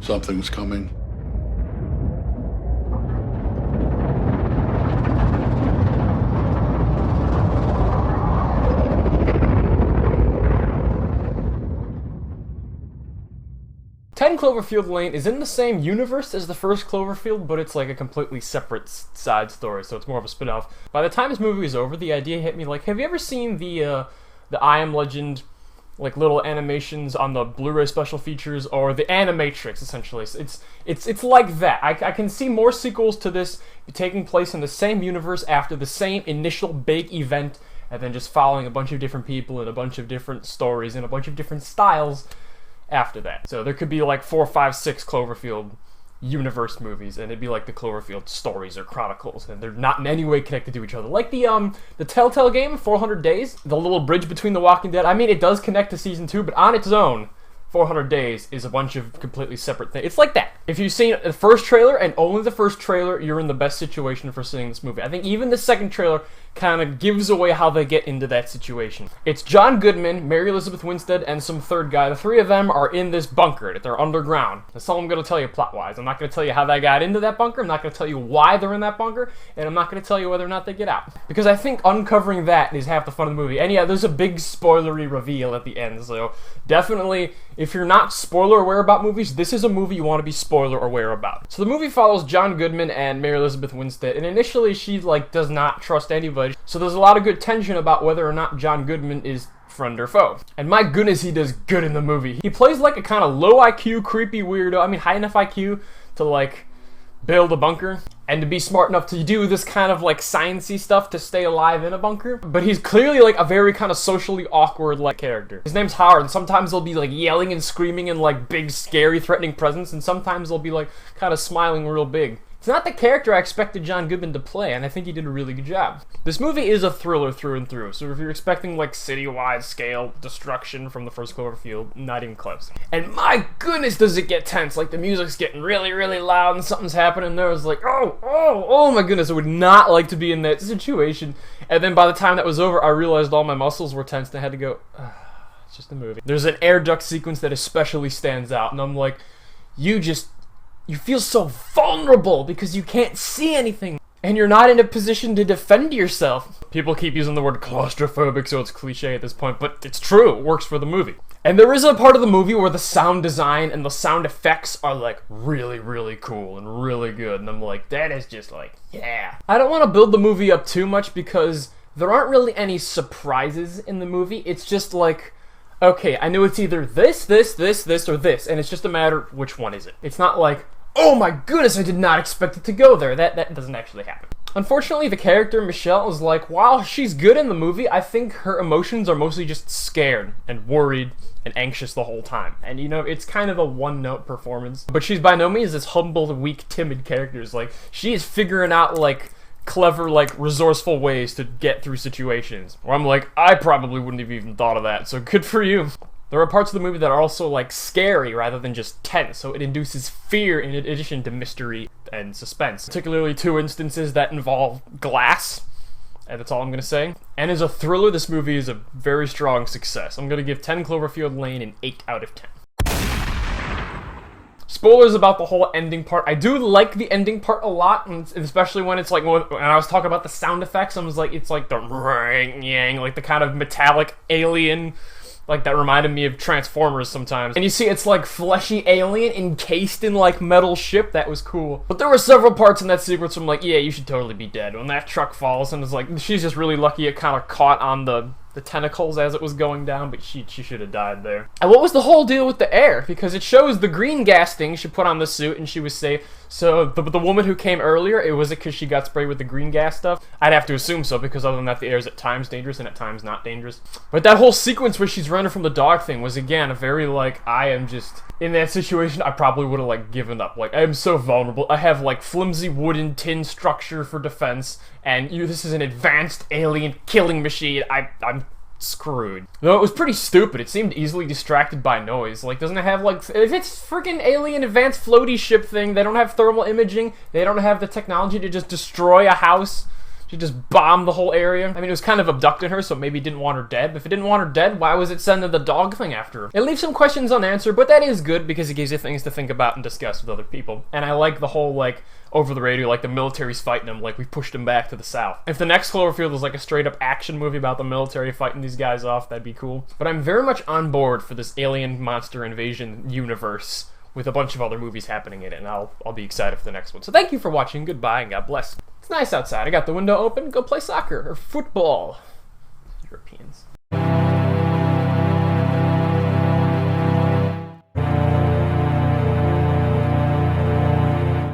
Something's coming. Ten Cloverfield Lane is in the same universe as the first Cloverfield, but it's like a completely separate side story, so it's more of a spin-off. By the time this movie was over, the idea hit me like, have you ever seen the I Am Legend, like little animations on the Blu-ray special features, or the Animatrix, essentially? It's like that. I can see more sequels to this taking place in the same universe after the same initial big event, and then just following a bunch of different people and a bunch of different stories and a bunch of different styles after that. So there could be like 4, 5, 6 Cloverfield universe movies, and it'd be like the Cloverfield stories or chronicles, and they're not in any way connected to each other. Like the Telltale game, 400 Days, the little bridge between The Walking Dead. I mean, it does connect to Season 2, but on its own, 400 Days is a bunch of completely separate things. It's like that. If you've seen the first trailer, and only the first trailer, you're in the best situation for seeing this movie. I think even the second trailer kind of gives away how they get into that situation. It's John Goodman, Mary Elizabeth Winstead, and some third guy. The three of them are in this bunker. They're underground. That's all I'm going to tell you plot-wise. I'm not going to tell you how they got into that bunker. I'm not going to tell you why they're in that bunker. And I'm not going to tell you whether or not they get out. Because I think uncovering that is half the fun of the movie. And yeah, there's a big spoilery reveal at the end. So definitely, if you're not spoiler aware about movies, this is a movie you want to be spoiler aware about. So the movie follows John Goodman and Mary Elizabeth Winstead. And initially, she does not trust anybody. So there's a lot of good tension about whether or not John Goodman is friend or foe. And my goodness, he does good in the movie. He plays like a kind of low IQ, creepy weirdo. I mean, high enough IQ to like build a bunker and to be smart enough to do this kind of like sciencey stuff to stay alive in a bunker. But he's clearly like a very kind of socially awkward like character. His name's Howard, and sometimes he'll be like yelling and screaming and like big, scary, threatening presence, and sometimes he'll be like kind of smiling real big. It's not the character I expected John Goodman to play, and I think he did a really good job. This movie is a thriller through and through, so if you're expecting like citywide scale destruction from the first Cloverfield, not even close. And my goodness, does it get tense. Like the music's getting really, really loud and something's happening there. It's like, oh my goodness, I would not like to be in that situation. And then by the time that was over, I realized all my muscles were tense and I had to go, it's just a movie. There's an air duct sequence that especially stands out, and I'm like, you feel so vulnerable because you can't see anything and you're not in a position to defend yourself. People keep using the word claustrophobic, so it's cliche at this point, but it's true. It works for the movie. And there is a part of the movie where the sound design and the sound effects are like really, really cool and really good. And I'm like, that is just like, yeah. I don't want to build the movie up too much because there aren't really any surprises in the movie. It's just like, okay, I know it's either this, or this, and it's just a matter of which one is it. It's not like, oh my goodness, I did not expect it to go there. That doesn't actually happen. Unfortunately, the character, Michelle, is like, while she's good in the movie, I think her emotions are mostly just scared and worried and anxious the whole time. And, you know, it's kind of a one-note performance. But she's by no means this humble, weak, timid character. It's like, she is figuring out, like, clever, like, resourceful ways to get through situations. Where I'm like, I probably wouldn't have even thought of that, so good for you. There are parts of the movie that are also, like, scary rather than just tense, so it induces fear in addition to mystery and suspense. Particularly 2 instances that involve glass, and that's all I'm gonna say. And as a thriller, this movie is a very strong success. I'm gonna give 10 Cloverfield Lane an 8 out of 10. Spoilers about the whole ending part. I do like the ending part a lot, and especially when it's like, when I was talking about the sound effects, I was like, it's like the ring-yang, like the kind of metallic alien, like that reminded me of Transformers sometimes. And you see it's like fleshy alien encased in like metal ship. That was cool. But there were several parts in that sequence where I'm like, yeah, you should totally be dead. When that truck falls and it's like, she's just really lucky it kind of caught on the tentacles as it was going down, but she should have died there. And what was the whole deal with the air? Because it shows the green gas thing she put on the suit and she was safe. So the woman who came earlier, was it because she got sprayed with the green gas stuff? I'd have to assume so, because other than that, the air is at times dangerous and at times not dangerous. But that whole sequence where she's running from the dog thing was, again, a very, like, I am just, in that situation, I probably would have, like, given up. Like, I am so vulnerable. I have, like, flimsy wooden tin structure for defense, and this is an advanced alien killing machine. I'm screwed. Though it was pretty stupid. It seemed easily distracted by noise. Like, doesn't it have, like, if it's freaking alien advanced floaty ship thing, they don't have thermal imaging, they don't have the technology to just destroy a house She just bombed the whole area. I mean, it was kind of abducting her, so maybe it didn't want her dead. But if it didn't want her dead, why was it sending the dog thing after her? It leaves some questions unanswered, but that is good because it gives you things to think about and discuss with other people. And I like the whole, like, over the radio, like the military's fighting them, like we pushed them back to the south. If the next Cloverfield was like a straight up action movie about the military fighting these guys off, that'd be cool. But I'm very much on board for this alien monster invasion universe with a bunch of other movies happening in it, and I'll be excited for the next one. So thank you for watching, goodbye, and God bless. It's nice outside. I got the window open, go play soccer or football.